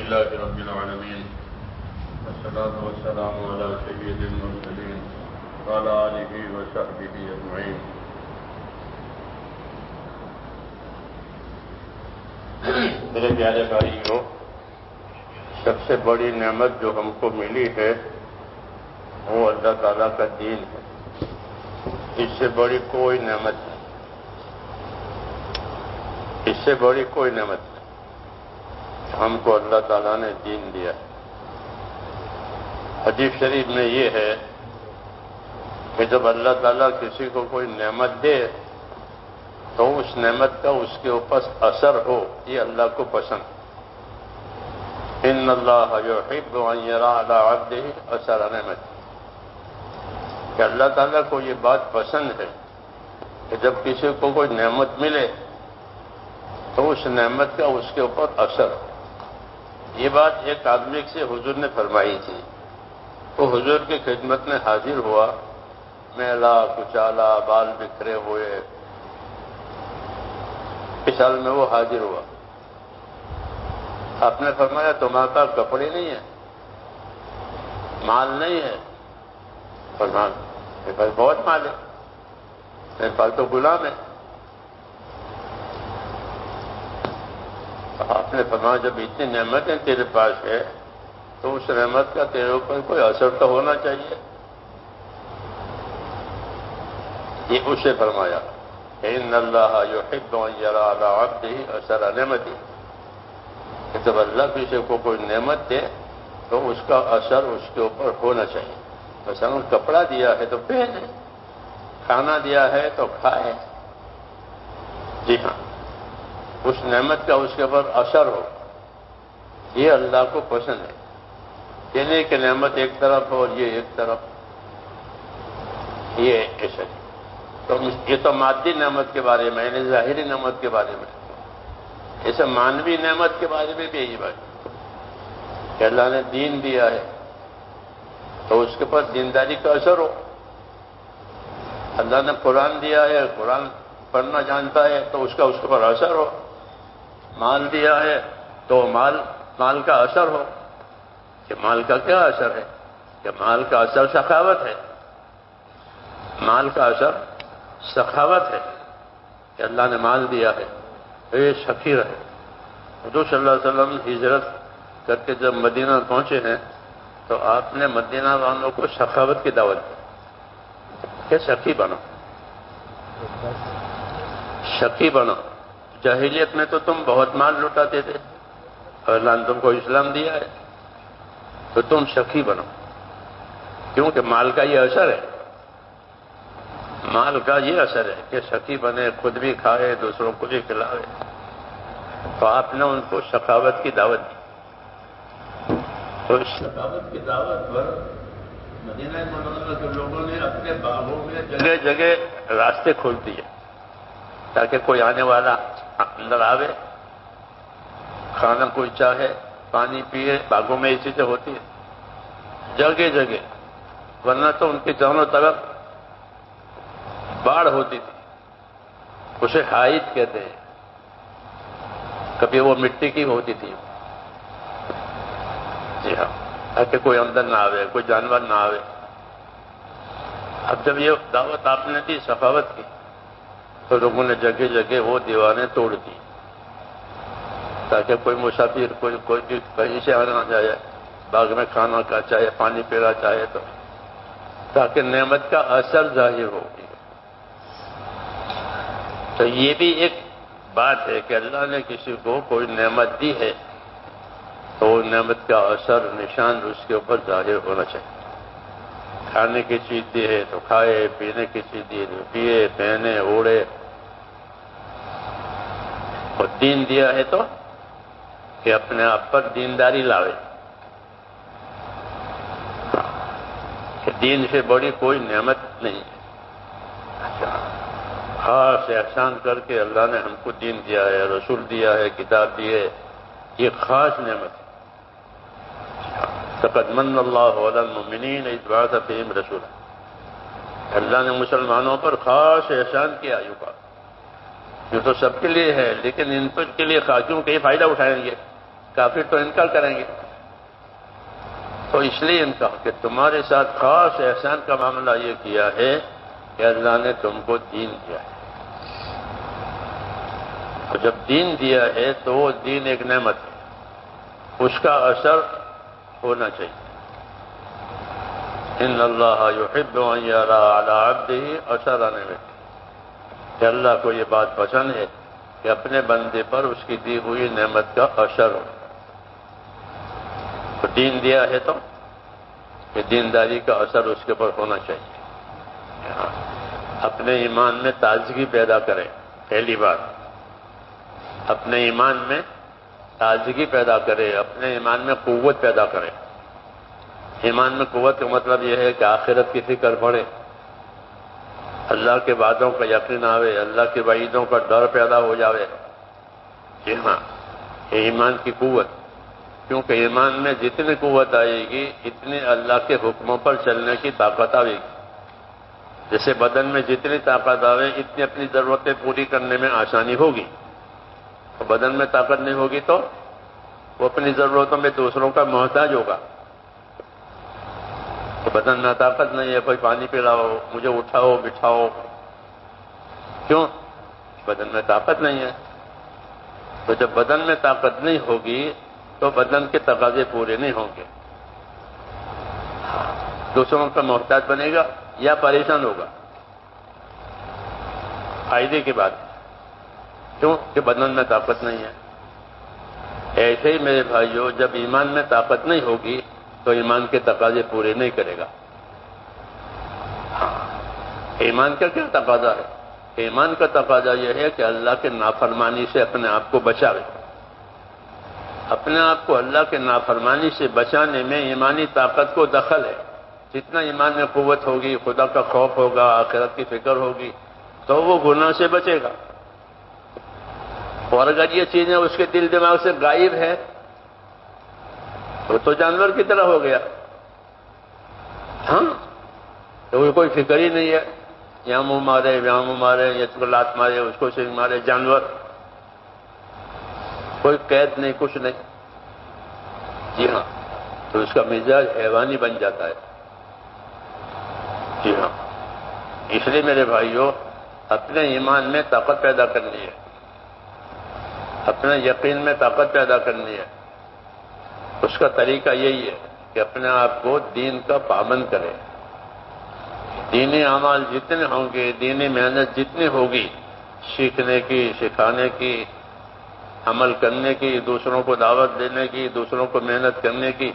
لله رب العالمين والصلاة والسلام على سيد المرسلين وعلى آله وصحبه أجمعين. میرے پیارے بھائیوں، سب سے بڑی نعمت جو ہم کو ملی ہے وہ اللہ تعالیٰ کا دین ہے. اس سے بڑی کوئی نعمت نہیں، اس سے بڑی کوئی نعمت نہیں. ہم کو اللہ تعالیٰ نے دین دیا. حدیث شریف میں یہ ہے کہ جب اللہ تعالیٰ کسی کو کوئی نعمت دے تو اس نعمت کا اس کے اوپر اثر ہو، یہ اللہ کو پسند. ان اللہ یحب ان یری علی عبدہ اثر نعمت، کہ اللہ تعالیٰ کو یہ بات پسند ہے کہ جب کسی کو کوئی نعمت ملے تو اس نعمت کا اس کے اوپر اثر ہو. یہ بات ایک آدمی سے حضور نے فرمائی تھی. وہ حضور کی خدمت میں حاضر ہوا، میلا کچالا، بال بکھرے ہوئے، اس حال میں وہ حاضر ہوا. آپ نے فرمایا تمہارے پاس کپڑے نہیں ہیں، مال نہیں ہے؟ فرمایا میرے پاس بہت مال ہے، میرے پاس تو غلام ہے. آپ نے فرمایا جب اتنی نعمتیں تیرے پاس ہے تو اس نعمت کا تیرے اوپر کوئی اثر تو ہونا چاہیے. یہ اسے فرمایا ان اللہ یحب ان یری علی عبدہ اثر نعمتہ، کہ جب اللہ کسی کو کوئی نعمت دے تو اس کا اثر اس کے اوپر ہونا چاہیے. مثلا کپڑا دیا ہے تو پہنے، کھانا دیا ہے تو کھائے. جی ہاں، اس نعمت کا اس کے اوپر اثر ہو، یہ اللہ کو پسند ہے. یہ نہیں کہ نعمت ایک طرف ہو اور یہ ایک طرف، یہ ایسا نہیں. تو یہ تو مادی نعمت کے بارے میں، یعنی ظاہری نعمت کے بارے میں. ایسے مانوی نعمت کے بارے میں بھی یہی بات کہ اللہ نے دین دیا ہے تو اس کے اوپر دینداری کا اثر ہو. اللہ نے قرآن دیا ہے، قرآن پڑھنا جانتا ہے تو اس کے اوپر اثر ہو. مال دیا ہے تو مال کا اثر ہو. کہ مال کا کیا اثر ہے؟ کہ مال کا اثر سخاوت ہے. مال کا اثر سخاوت ہے کہ اللہ نے مال دیا ہے تو یہ سخی رہے. حضور صلی اللہ علیہ وسلم ہجرت کر کے جب مدینہ پہنچے ہیں تو آپ نے مدینہ والوں کو سخاوت کی دعوت دی کہ سخی بنو، سخی بنو. جاہلیت میں تو تم بہت مال لٹاتے تھے اور اللہ نے تم کو اسلام دیا ہے تو تم سخی بنو، کیونکہ مال کا یہ اثر ہے. مال کا یہ اثر ہے کہ سخی بنے، خود بھی کھائے، دوسروں کو بھی کھلائے. تو آپ نے ان کو سخاوت کی دعوت دی. تو اس سخاوت کی دعوت پر مدینہ منورہ کے لوگوں نے اپنے باغوں میں جگہ جگہ راستے کھول دیے تاکہ کوئی آنے والا اندر آوے، کھانا کوئی چاہے، پانی پیے. باغوں میں یہ چیزیں ہوتی ہیں جگہ جگہ، ورنہ تو ان کے چاروں طرف باڑھ ہوتی تھی. اسے حائط کہتے ہیں. کبھی وہ مٹی کی ہوتی تھی. جی ہاں، تاکہ کوئی اندر نہ آوے، کوئی جانور نہ آوے. اب جب یہ دعوت آپ نے دی سخاوت کی تو لوگوں نے جگہ جگہ وہ دیواریں توڑ دی تاکہ کوئی مسافر کوئی بھی کہیں سے آنا جائے، باغ میں کھانا کا چاہے، پانی پینا چاہے تو، تاکہ نعمت کا اثر ظاہر ہو. تو یہ بھی ایک بات ہے کہ اللہ نے کسی کو کوئی نعمت دی ہے تو وہ نعمت کا اثر نشان اس کے اوپر ظاہر ہونا چاہیے. کھانے کی چیز دی ہے تو کھائے، پینے کی چیز دی ہے تو پیے، پہنے، اوڑھے. اور دین دیا ہے تو کہ اپنے آپ پر دینداری لاوے. کہ دین سے بڑی کوئی نعمت نہیں ہے. خاص احسان کر کے اللہ نے ہم کو دین دیا ہے، رسول دیا ہے، کتاب دی ہے. یہ خاص نعمت ہے. لقد من اللہ علی المؤمنین اذ بعث فیہم رسولا. اللہ نے مسلمانوں پر خاص احسان کیا. یہ تو سب کے لیے ہے لیکن ان کے لیے خاصوں کے فائدہ اٹھائیں گے. کافر تو انکار کریں گے. تو اس لیے ان کا کہ تمہارے ساتھ خاص احسان کا معاملہ یہ کیا ہے کہ اللہ نے تم کو دین دیا ہے. اور جب دین دیا ہے تو وہ دین ایک نعمت ہے، اس کا اثر ہونا چاہیے. ان اللہ یحب ان یرى علی عبدہ اثر نعمتہ، کہ اللہ کو یہ بات پسند ہے کہ اپنے بندے پر اس کی دی ہوئی نعمت کا اثر ہو. تو دین دیا ہے تو کہ دینداری کا اثر اس کے اوپر ہونا چاہیے. اپنے ایمان میں تازگی پیدا کرے. پہلی بات اپنے ایمان میں تازگی پیدا کرے، اپنے ایمان میں قوت پیدا کرے. ایمان میں قوت کا مطلب یہ ہے کہ آخرت کی فکر پڑے، اللہ کے وعدوں کا یقین آوے، اللہ کے وعیدوں کا ڈر پیدا ہو جاوے. جی ہاں، یہ ایمان کی قوت. کیونکہ ایمان میں جتنی قوت آئے گی اتنی اللہ کے حکموں پر چلنے کی طاقت آئے گی. جیسے بدن میں جتنی طاقت آوے اتنی اپنی ضرورتیں پوری کرنے میں آسانی ہوگی. تو بدن میں طاقت نہیں ہوگی تو وہ اپنی ضرورتوں میں دوسروں کا محتاج ہوگا. تو بدن میں طاقت نہیں ہے، کوئی پانی پلاؤ، مجھے اٹھاؤ بٹھاؤ. کیوں؟ بدن میں طاقت نہیں ہے. تو جب بدن میں طاقت نہیں ہوگی تو بدن کے تقاضے پورے نہیں ہوں گے. دوسروں کا محتاج بنے گا یا پریشان ہوگا. فائدے کی بات ہے. کیوں کہ بدن میں طاقت نہیں ہے. ایسے ہی میرے بھائیوں، جب ایمان میں طاقت نہیں ہوگی تو ایمان کے تقاضے پورے نہیں کرے گا. ایمان کا کیا تقاضا ہے؟ ایمان کا تقاضا یہ ہے کہ اللہ کے نافرمانی سے اپنے آپ کو بچاوے. اپنے آپ کو اللہ کے نافرمانی سے بچانے میں ایمانی طاقت کو دخل ہے. جتنا ایمان میں قوت ہوگی، خدا کا خوف ہوگا، آخرت کی فکر ہوگی، تو وہ گناہ سے بچے گا. اور اگر یہ چیزیں اس کے دل دماغ سے غائب ہے تو جانور کی طرح ہو گیا. ہاں، تو کوئی فکر ہی نہیں ہے. یہاں منہ مارے، یہاں منہ مارے، اس کو لات مارے، اس کو سنگ مارے. جانور، کوئی قید نہیں، کچھ نہیں. جی ہاں، تو اس کا مزاج حیوانی بن جاتا ہے. جی ہاں، اس لیے میرے بھائیوں، اپنے ایمان میں طاقت پیدا کرنی ہے، اپنے یقین میں طاقت پیدا کرنی ہے. اس کا طریقہ یہی ہے کہ اپنے آپ کو دین کا پابند کرے. دینی اعمال جتنے ہوں گے، دینی محنت جتنی ہوگی، سیکھنے کی، سکھانے کی، عمل کرنے کی، دوسروں کو دعوت دینے کی، دوسروں کو محنت کرنے کی،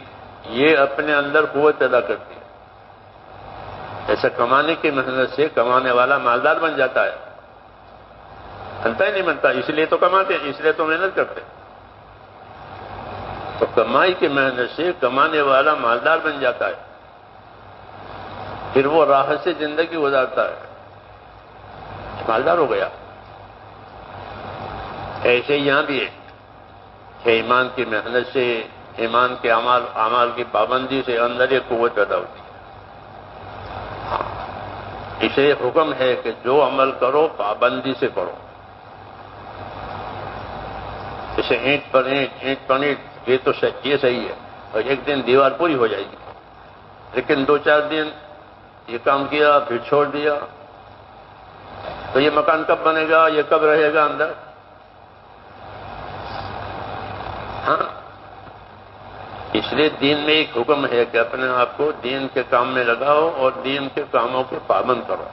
یہ اپنے اندر قوت پیدا کرتی ہے. ایسا کمانے کی محنت سے کمانے والا مالدار بن جاتا ہے. بنتا ہی نہیں بنتا. اس لیے تو کماتے، اس لیے تو محنت کرتے. تو کمائی کی محنت سے کمانے والا مالدار بن جاتا ہے. پھر وہ راحت سے زندگی گزارتا ہے، مالدار ہو گیا. ایسے یہاں بھی ہے کہ ایمان کی محنت سے، ایمان کے اعمال کی پابندی سے اندر ایک قوت پیدا ہوتی ہے. اسے حکم ہے کہ جو عمل کرو پابندی سے کرو. جیسے اینٹ پر اینٹ، اینٹ پر اینٹ، یہ تو یہ صحیح ہے، اور ایک دن دیوار پوری ہو جائے گی. لیکن 2-4 دن یہ کام کیا پھر چھوڑ دیا تو یہ مکان کب بنے گا، یہ کب رہے گا اندر؟ ہاں، اس لیے دین میں ایک حکم ہے کہ اپنے آپ کو دین کے کام میں لگاؤ اور دین کے کاموں کے پابند کرو.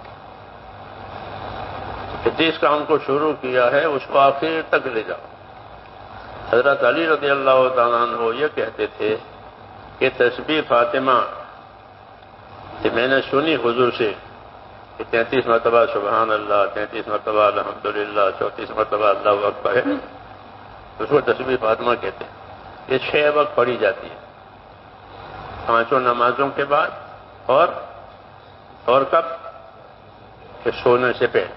کہ جس کام کو شروع کیا ہے اس کو آخر تک لے جاؤ. حضرت علی رضی اللہ تعالیٰ عنہ یہ کہتے تھے کہ تسبیح فاطمہ کہ میں نے سنی حضور سے کہ 33 مرتبہ سبحان اللہ، 33 مرتبہ الحمدللہ، 34 مرتبہ اللہ اکبر ہے، اس کو تسبیح فاطمہ کہتے ہیں. یہ 6 وقت پڑھی جاتی ہے، 5 نمازوں کے بعد اور کب کہ سونے سے پہلے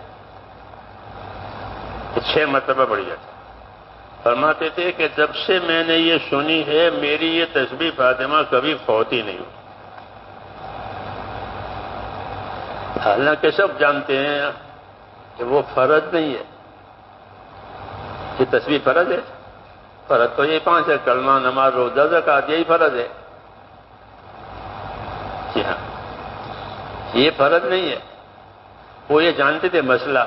6 مرتبہ پڑھی جاتی ہے. فرماتے تھے کہ جب سے میں نے یہ سنی ہے میری یہ تسبیح فاطمہ کبھی فوت ہی نہیں ہوئی. حالانکہ سب جانتے ہیں کہ وہ فرض نہیں ہے. یہ تسبیح فرض ہے. فرض تو یہ 5 ہے، کلمہ، نماز، روزہ، زکات، یہی فرض ہے۔ جی ہاں، یہ فرض نہیں ہے۔ وہ یہ جانتے تھے مسئلہ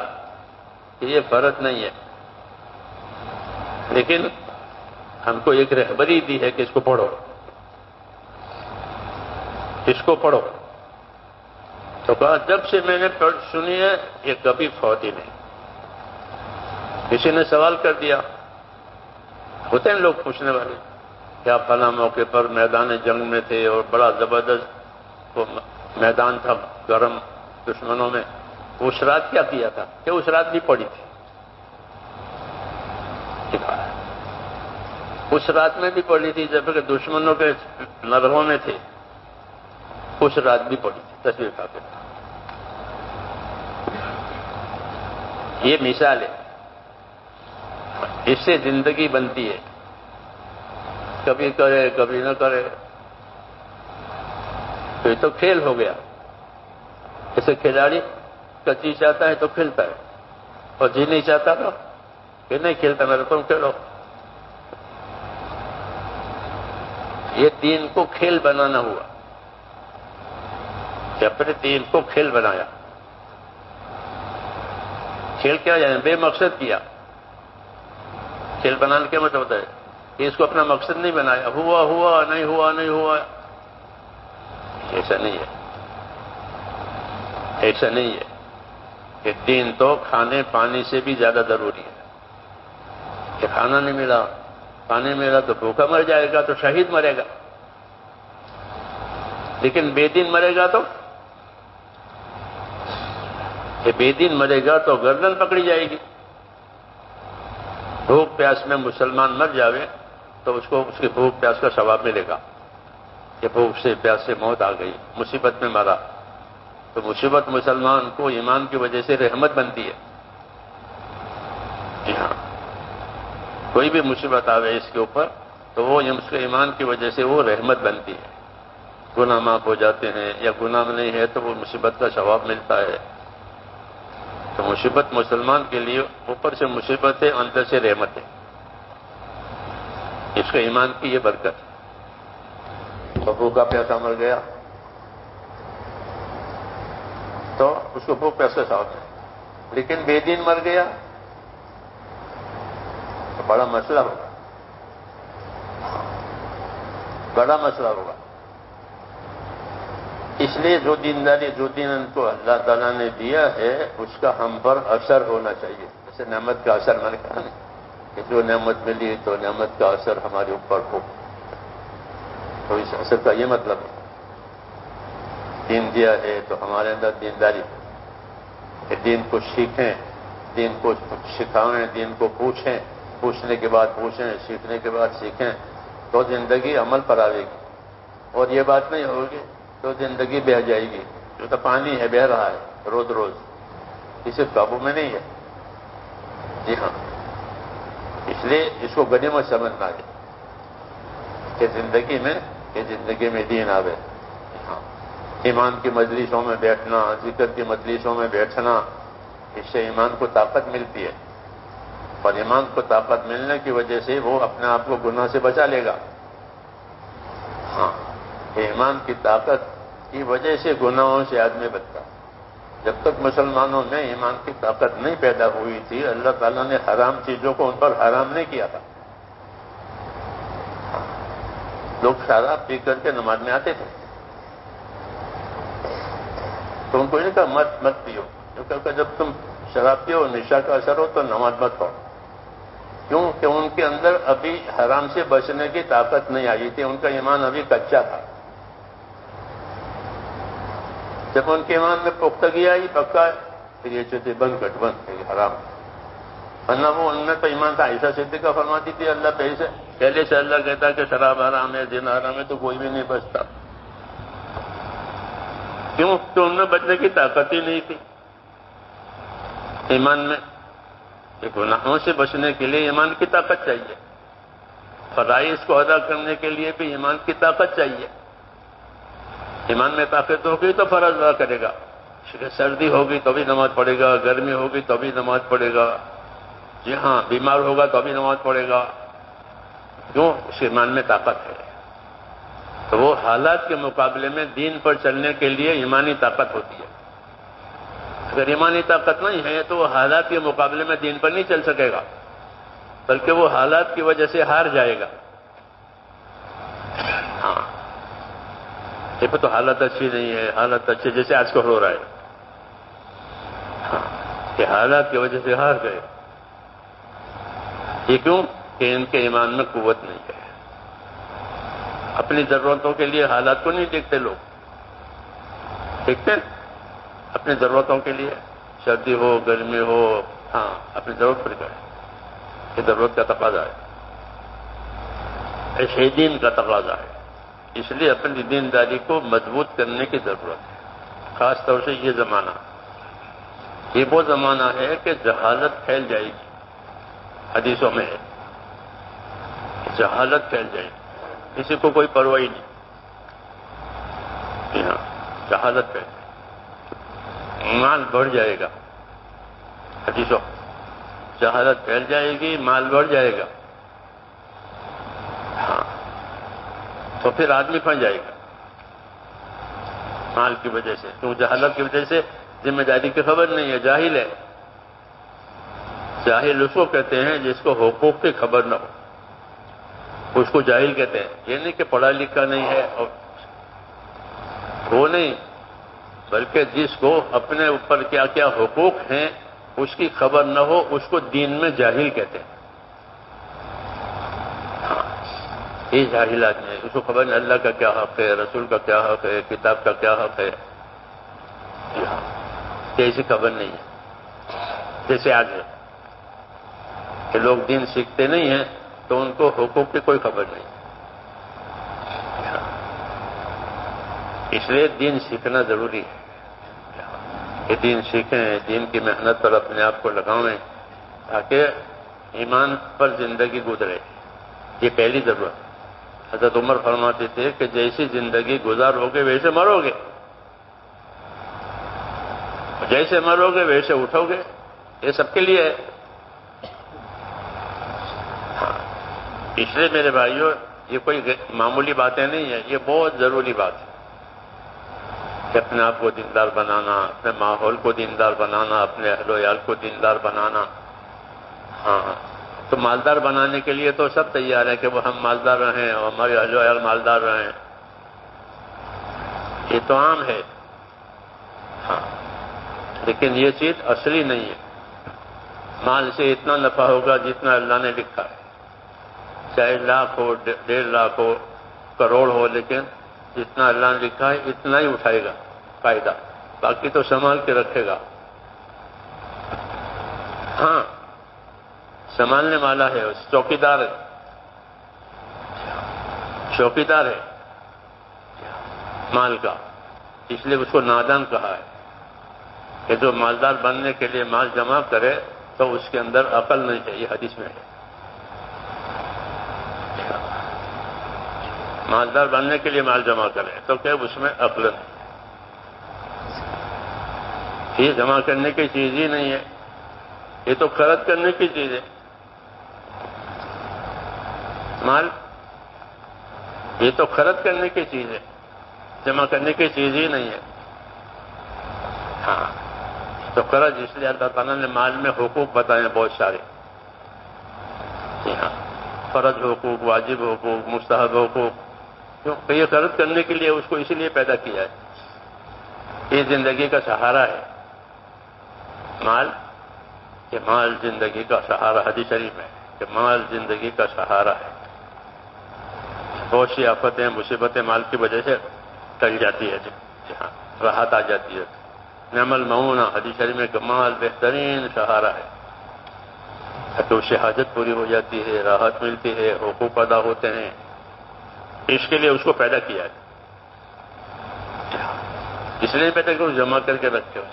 کہ یہ فرض نہیں ہے، لیکن ہم کو ایک رہبری دی ہے کہ اس کو پڑھو، اس کو پڑھو۔ تو کہا جب سے میں نے سنی ہے یہ کبھی فوت ہی نہیں۔ کسی نے سوال کر دیا، ہوتے ہیں لوگ پوچھنے والے، کیا فلاں موقع پر میدان جنگ میں تھے اور بڑا زبردست وہ میدان تھا گرم دشمنوں میں، اس رات کیا کیا تھا؟ کہ اس رات بھی پڑی تھی۔ اس رات میں بھی پڑی تھی جب کہ دشمنوں کے نرغوں میں تھے، اس رات بھی پڑی تھی، تصویر کھاتے تھے۔ یہ مثال ہے، اس سے زندگی بنتی ہے، کبھی کرے کبھی نہ کرے، تو یہ تو کھیل ہو گیا۔ جیسے کھلاڑی جی چاہتا ہے تو کھیلتا ہے، اور جی نہیں چاہتا تو کہ نہیں کھیلتا، میرا تم کھیلو۔ یہ دین کو کھیل بنانا ہوا، کہ اپنے دین کو کھیل بنایا۔ کھیل کیا جائے بے مقصد کیا۔ کھیل بنانے کے مطلب ہے کہ اس کو اپنا مقصد نہیں بنایا، ہوا ہوا نہیں ہوا نہیں ہوا، ایسا نہیں ہے، ایسا نہیں ہے۔ کہ دین تو کھانے پانی سے بھی زیادہ ضروری ہے۔ کہ کھانا نہیں ملا، پانی ملا تو بھوکا مر جائے گا، تو شہید مرے گا، لیکن بے دین مرے گا تو بے دین مرے گا تو گردن پکڑی جائے گی۔ بھوک پیاس میں مسلمان مر جاوے تو اس کو اس کی بھوک پیاس کا ثواب ملے گا، کہ بھوک سے پیاس سے موت آ گئی، مصیبت میں مرا، تو مصیبت مسلمان کو ایمان کی وجہ سے رحمت بنتی ہے۔ جی ہاں، کوئی بھی مصیبت آوے اس کے اوپر تو وہ اس کے ایمان کی وجہ سے وہ رحمت بنتی ہے، گناہ معاف ہو جاتے ہیں، یا گناہ میں نہیں ہے تو وہ مصیبت کا ثواب ملتا ہے۔ تو مصیبت مسلمان کے لیے اوپر سے مصیبت ہے، اندر سے رحمت ہے، اس کے ایمان کی یہ برکت ہے۔ تو بھوکا پیاسا مر گیا تو اس کو بھوک پیاسا ثواب ہے، لیکن بے دین مر گیا تو بڑا مسئلہ ہوگا، بڑا مسئلہ ہوگا۔ اس لیے جو دینداری، جو دین ان کو اللہ تعالیٰ نے دیا ہے اس کا ہم پر اثر ہونا چاہیے۔ جیسے نعمت کا اثر میں نے کہا نا کہ جو نعمت ملی تو نعمت کا اثر ہمارے اوپر ہو، تو اس اثر کا یہ مطلب ہے دین دیا ہے تو ہمارے اندر دینداری، کہ دین کو سیکھیں، دین کو سکھائیں، دین کو پوچھیں، پوچھنے کے بعد پوچھیں، سیکھنے کے بعد سیکھیں، تو زندگی عمل پر آئے گی۔ اور یہ بات نہیں ہوگی تو زندگی بہہ جائے گی، جو تو پانی ہے بہہ رہا ہے روز روز، اسے قابو میں نہیں ہے۔ جی ہاں، اس لیے اس کو غنیمت سمجھنا ہے کہ زندگی میں دین آوے۔ ہاں، ایمان کی مجلسوں میں بیٹھنا، ذکر کی مجلسوں میں بیٹھنا، اس سے ایمان کو طاقت ملتی ہے، اور ایمان کو طاقت ملنے کی وجہ سے وہ اپنے آپ کو گناہ سے بچا لے گا۔ ہاں، ایمان کی طاقت کی وجہ سے گناہوں سے آدمی بچتا۔ جب تک مسلمانوں میں ایمان کی طاقت نہیں پیدا ہوئی تھی، اللہ تعالیٰ نے حرام چیزوں کو ان پر حرام نہیں کیا تھا۔ لوگ شراب پی کر کے نماز میں آتے تھے، تو ان کو نہیں کہا مت پیو، کیونکہ جب تم شراب پیو نشا کا اثر ہو تو نماز مت پڑھو، کیوں کہ ان کے اندر ابھی حرام سے بچنے کی طاقت نہیں آئی تھی، ان کا ایمان ابھی کچا تھا۔ جب ان کے ایمان میں پختگی آئی، پکا ہے، پھر یہ چیزیں بند حرام، ورنہ وہ ان میں تو ایمان تھا۔ عائشہ صدیقہ فرماتی تھی اللہ پہلے سے اللہ کہتا کہ شراب حرام ہے، زنا حرام ہے، تو کوئی بھی نہیں بچتا، کیوں کہ ان میں بچنے کی طاقت ہی نہیں تھی ایمان میں۔ کہ گناہوں سے بچنے کے لیے ایمان کی طاقت چاہیے، فرائض کو ادا کرنے کے لیے بھی ایمان کی طاقت چاہیے۔ ایمان میں طاقت ہوگی تو فرض ادا کرے گا، سردی ہوگی تو بھی نماز پڑھے گا، گرمی ہوگی تو بھی نماز پڑھے گا، جی ہاں، بیمار ہوگا تو بھی نماز پڑھے گا، کیوں؟ اس کے ایمان میں طاقت ہے. تو وہ حالات کے مقابلے میں دین پر چلنے کے لیے ایمانی طاقت ہوتی ہے. اگر ایمانی طاقت نہیں ہے تو وہ حالات کے مقابلے میں دین پر نہیں چل سکے گا، بلکہ وہ حالات کی وجہ سے ہار جائے گا. ہاں، یہ تو حالت اچھی نہیں ہے، حالت اچھی جیسے آج کل ہو رہا ہے. ہاں، کہ حالات کی وجہ سے ہار گئے. یہ کیوں؟ کہ ان کے ایمان میں قوت نہیں ہے. اپنی ضرورتوں کے لیے حالات کو نہیں دیکھتے لوگ، دیکھتے ہیں اپنی ضرورتوں کے لیے، سردی ہو گرمی ہو، ہاں اپنی ضرورت پر کرے. یہ ضرورت کا تقاضا ہے، ایسے دین کا تقاضا ہے. اس لیے اپنی دینداری کو مضبوط کرنے کی ضرورت ہے. خاص طور سے یہ زمانہ، یہ وہ زمانہ ہے کہ جہالت پھیل جائے گی. حدیثوں میں ہے جہالت پھیل جائے گی، کسی کو کوئی پرواہ نہیں. ہاں، جہالت پھیل جائے گی، مال بڑھ جائے گا. حدیثوں جہالت پھیل جائے گی، مال بڑھ جائے گا. ہاں، تو پھر آدمی پھنس جائے گا مال کی وجہ سے. کیوں؟ جہالت کی وجہ سے ذمہ داری کی خبر نہیں ہے، جاہل ہے. جاہل اس کو کہتے ہیں جس کو حقوق کی خبر نہ ہو، اس کو جاہل کہتے ہیں. یہ نہیں کہ پڑھا لکھا نہیں ہے، اور وہ نہیں، بلکہ جس کو اپنے اوپر کیا کیا حقوق ہیں اس کی خبر نہ ہو، اس کو دین میں جاہل کہتے ہیں. ہاں، یہ جاہل آدمی ہے، اس کو خبر نہیں اللہ کا کیا حق ہے، رسول کا کیا حق ہے، کتاب کا کیا حق ہے. ایسی خبر نہیں ہے. جیسے آج ہے کہ لوگ دین سیکھتے نہیں ہیں تو ان کو حقوق کی کوئی خبر نہیں. اس لیے دین سیکھنا ضروری ہے کہ دین سیکھیں، دین کی محنت پر اپنے آپ کو لگائیں تاکہ ایمان پر زندگی گزرے. یہ پہلی ضرورت. حضرت عمر فرماتے تھے کہ جیسی زندگی گزارو گے ویسے مرو گے، جیسے مرو گے ویسے اٹھو گے. یہ سب کے لیے ہے. اس لیے میرے بھائیوں، یہ کوئی معمولی باتیں نہیں ہیں، یہ بہت ضروری بات ہے کہ اپنے آپ کو دیندار بنانا، اپنے ماحول کو دیندار بنانا، اپنے اہل و عیال کو دیندار بنانا. ہاں، تو مالدار بنانے کے لیے تو سب تیار ہیں کہ وہ ہم مالدار رہیں اور ہمارے اہل و عیال مالدار رہیں. یہ تو عام ہے. ہاں، لیکن یہ چیز اصلی نہیں ہے. مال سے اتنا نفع ہوگا جتنا اللہ نے لکھا ہے، چاہے لاکھ ہو، 1.5 لاکھ ہو، کروڑ ہو، لیکن جتنا اللہ نے لکھا ہے اتنا ہی اٹھائے گا فائدہ، باقی تو سنبھال کے رکھے گا. ہاں، سنبھالنے والا ہے، چوکیدار ہے، چوکیدار ہے مال کا. اس لیے اس کو نادان کہا ہے کہ جو مالدار بننے کے لیے مال جمع کرے تو اس کے اندر عقل نہیں ہے. یہ حدیث میں ہے. مالدار بننے کے لیے مال جمع کرے تو کہ اس میں عقل نہیں. یہ جمع کرنے کی چیز ہی نہیں ہے، یہ تو خرچ کرنے کی چیز ہے. مال یہ تو خرچ کرنے کی چیز ہے، جمع کرنے کی چیز ہی نہیں ہے. ہاں، تو قرض اس لیے اللہ تعالیٰ نے مال میں حقوق بتائے ہیں بہت سارے. ہاں، فرض حقوق، واجب حقوق، مستحب حقوق. کیوں؟ یہ قرض کرنے کے لیے اس کو اسی لیے پیدا کیا ہے. یہ زندگی کا سہارا ہے مال، کہ مال زندگی کا سہارا. حدیث شریف میں کہ مال زندگی کا سہارا ہے. بہت سی آفتیں، مصیبتیں مال کی وجہ سے ٹل جاتی ہے. ہاں، راحت آ جاتی ہے. نعم المعونہ حدیث شریف میں کہ مال بہترین سہارا ہے، تو اس سے حاجت پوری ہو جاتی ہے، راحت ملتی ہے، حقوق ادا ہوتے ہیں. اس کے لیے اس کو پیدا کیا ہے. اس لیے پیدا کہ جمع کر کے رکھے ہو.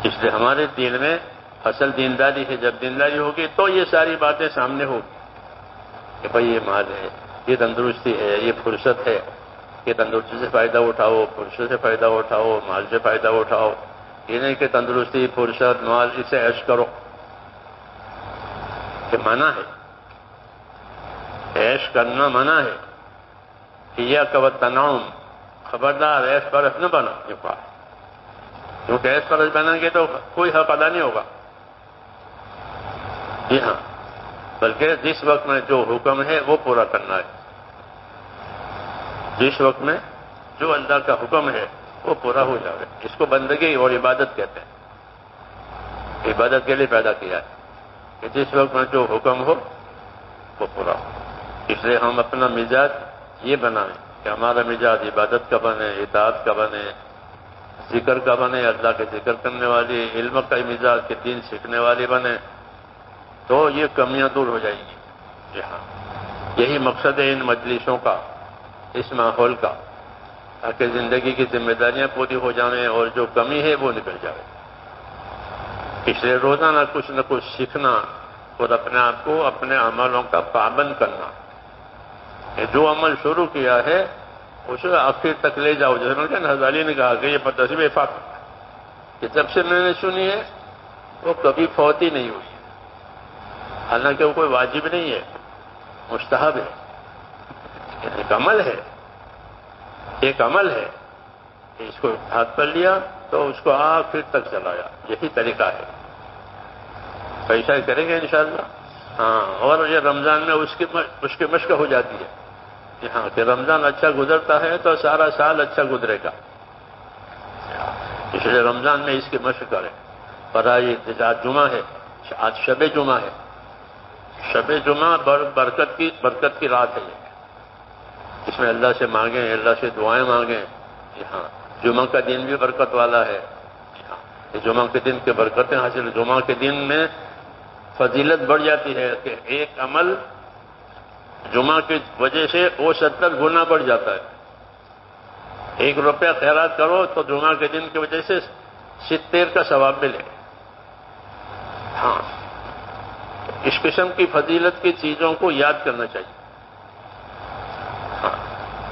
اس لیے ہمارے دل میں اصل دینداری ہے. جب دینداری ہوگی تو یہ ساری باتیں سامنے ہوگی کہ بھائی یہ مال ہے، یہ تندرستی ہے، یہ فرصت ہے، یہ تندرستی سے فائدہ اٹھاؤ، فرصت سے فائدہ اٹھاؤ، مال سے فائدہ اٹھاؤ. یہ نہیں کہ تندرستی، فرصت، مال، اسے عیش کرو. یہ منع ہے. عیش کرنا منع ہے. ایاک والتنعم، خبردار عیش پرست نہ بنا. کیونکہ عیش پرست بنیں گے تو کوئی حق ادا نہیں ہوگا. جی ہاں، بلکہ جس وقت میں جو حکم ہے وہ پورا کرنا ہے. جس وقت میں جو اللہ کا حکم ہے وہ پورا ہو جائے. اس کو بندگی اور عبادت کہتے ہیں. عبادت کے لیے پیدا کیا ہے کہ جس وقت میں جو حکم ہو وہ پورا ہو. اس لیے ہم اپنا مزاج یہ بنائیں کہ ہمارا مزاج عبادت کا بنے، اطاعت کا بنے، ذکر کا بنے، اللہ کے ذکر کرنے والی، علم کا مزاج کے دین سیکھنے والی بنے، تو یہ کمیاں دور ہو جائیں گی. جی ہاں، یہی مقصد ہے ان مجلسوں کا، اس ماحول کا، تاکہ زندگی کی ذمہ داریاں پوری ہو جائیں اور جو کمی ہے وہ نکل جائے. اس لیے روزانہ کچھ نہ کچھ سیکھنا اور اپنے آپ کو اپنے عملوں کا پابند کرنا. جو عمل شروع کیا ہے اسے آخر تک لے جاؤ. جیسے میں نے غزالی نے کہا کہ یہ تصویر فاطمہ کہ جب سے میں نے سنی ہے وہ کبھی فوت ہی نہیں ہوئی. حالانکہ وہ کوئی واجب نہیں ہے، مستحب ہے. ایک عمل ہے، ایک عمل ہے. اس کو ہاتھ پر لیا تو اس کو آخر تک چلایا. یہی طریقہ ہے. ایسا ہی کریں گے انشاءاللہ. ہاں، اور یہ رمضان میں اس کی مشق ہو جاتی ہے. ہاں، کہ رمضان اچھا گزرتا ہے تو سارا سال اچھا گزرے گا. اس لیے رمضان میں اس کی مشق کریں. پر آج جمعہ ہے، آج شب جمعہ ہے. شب جمعہ برکت کی رات ہے. اس میں اللہ سے مانگیں، اللہ سے دعائیں مانگیں. ہاں، جمعہ کا دن بھی برکت والا ہے. جمعہ کے دن کی برکتیں حاصل. جمعہ کے دن میں فضیلت بڑھ جاتی ہے کہ ایک عمل جمعہ کی وجہ سے وہ 70 گنا بڑھ جاتا ہے. 1 روپیہ خیرات کرو تو جمعہ کے دن کی وجہ سے 70 کا ثواب ملے. ہاں، اس قسم کی فضیلت کی چیزوں کو یاد کرنا چاہیے. ہاں،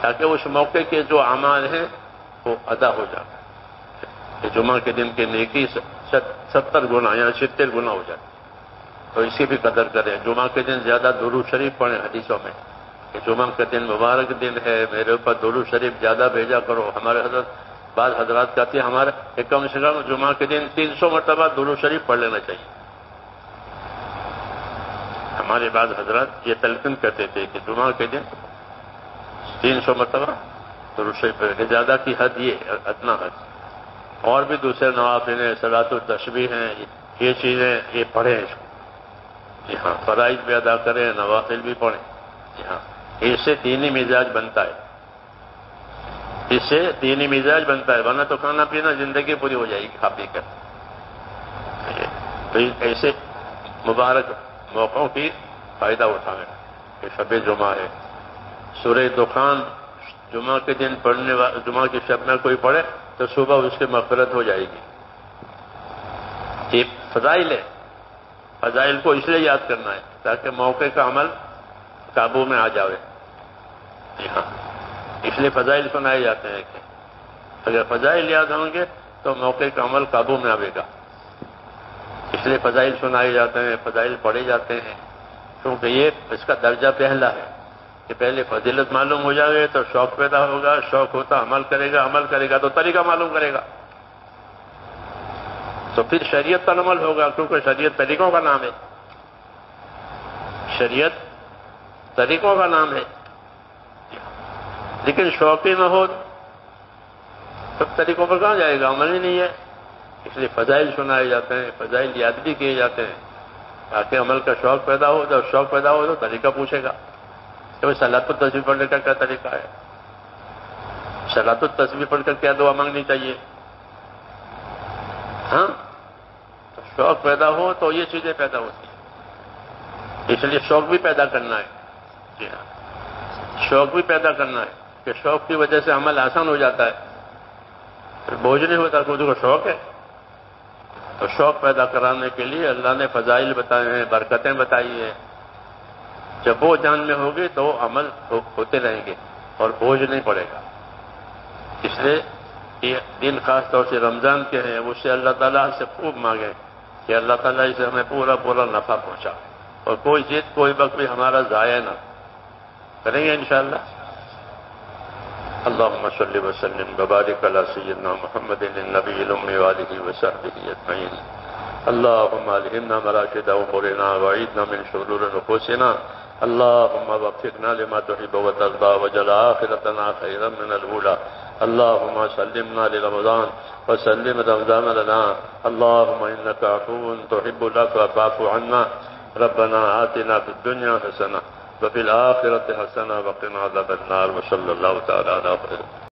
تاکہ اس موقع کے جو اعمال ہیں وہ ادا ہو جائے. کہ جمعہ کے دن کی نیکی 70 گنا یا 70 گنا ہو جائے. تو اسی بھی قدر کریں. جمعہ کے دن زیادہ درود شریف پڑھیں. حدیثوں میں کہ جمعہ کا دن مبارک دن ہے، میرے اوپر درود شریف زیادہ بھیجا کرو. ہمارے حضرت بعض حضرات کہتے ہیں ہمارے کم سے کم جمعہ کے دن 300 مرتبہ درود شریف پڑھ لینا چاہیے. ہمارے بعض حضرات یہ تلقین کرتے تھے کہ جمعہ کے دن 300 مرتبہ درود شریف پڑھیں کہ زیادہ کی حد یہ ادنا حد. اور بھی دوسرے نوافل ہیں، صلاۃ التسبیح ہیں، یہ چیزیں یہ پڑھیں اس کو. جی ہاں، فرائض بھی ادا کریں، نوافل بھی پڑھیں. جی ہاں، اس سے دینی مزاج بنتا ہے. اس سے دینی مزاج بنتا ہے. ورنہ تو کھانا پینا زندگی پوری ہو جائے گی کھا پی کر. تو ایسے مبارک موقعوں کی فائدہ اٹھائیں کہ شب جمعہ ہے. سورہ دخان جمعہ کے دن پڑھنے والا، جمعہ کی شب میں کوئی پڑھے تو صبح اس کی مغفرت ہو جائے گی. یہ فضائل ہے. فضائل کو اس لیے یاد کرنا ہے تاکہ موقع کا عمل قابو میں آ جائے. جی ہاں، اس لیے فضائل سنائے جاتے ہیں کہ اگر فضائل یاد ہوں گے تو موقع کا عمل قابو میں آئے گا. اس لیے فضائل سنائے جاتے ہیں، فضائل پڑھے جاتے ہیں. کیونکہ یہ اس کا درجہ پہلا ہے کہ پہلے فضیلت معلوم ہو جائے تو شوق پیدا ہوگا. شوق ہوتا عمل کرے گا تو طریقہ معلوم کرے گا. تو پھر شریعت پر عمل ہوگا. کیونکہ شریعت طریقوں کا نام ہے. شریعت طریقوں کا نام ہے. لیکن شوق ہی نہ ہو تو طریقوں پر کہاں جائے گا؟ عمل ہی نہیں ہے. اس لیے فضائل سنائے جاتے ہیں، فضائل یاد بھی کیے جاتے ہیں تاکہ عمل کا شوق پیدا ہو. جب شوق پیدا ہو تو طریقہ پوچھے گا کہ صلاۃ التسبیح پڑھنے کا کیا طریقہ ہے؟ صلاۃ التسبیح پڑھ کر کیا دعا مانگنی چاہیے؟ ہاں، تو شوق پیدا ہو تو یہ چیزیں پیدا ہوتی ہیں. اس لیے شوق بھی پیدا کرنا ہے. جی ہاں، شوق بھی پیدا کرنا ہے کہ شوق کی وجہ سے عمل آسان ہو جاتا ہے. پھر بوجھ نہیں ہوتا. کچھ کو شوق ہے تو شوق پیدا کرانے کے لیے اللہ نے فضائل بتائے ہیں، برکتیں بتائی ہیں. جب وہ جان میں ہوگی تو عمل ہوتے رہیں گے اور بوجھ نہیں پڑے گا. اس لیے یہ دن خاص طور سے رمضان کے ہیں، اس سے اللہ تعالیٰ سے خوب مانگیں کہ اللہ تعالیٰ اسے ہمیں پورا نفع پہنچا اور کوئی چیز کوئی وقت بھی ہمارا ضائع نہ. کریں گے انشاءاللہ. اللهم صل وسلم وبارك على سيدنا محمد النبي الأمي وآله وصحبه أجمعين. اللهم ألهمنا مراشد أمورنا وعيدنا من شرور نفوسنا. اللهم وفقنا لما تحب وترضى وجعل آخرتنا خيرا من الأولى. اللهم سلمنا لرمضان وسلم رمضان لنا. اللهم إنك عفو تحب العفو فاعف عنا. ربنا آتنا في الدنيا حسنة وفي الآخرة حسنة وقنا عذاب النار. وصلى الله تعالى على خير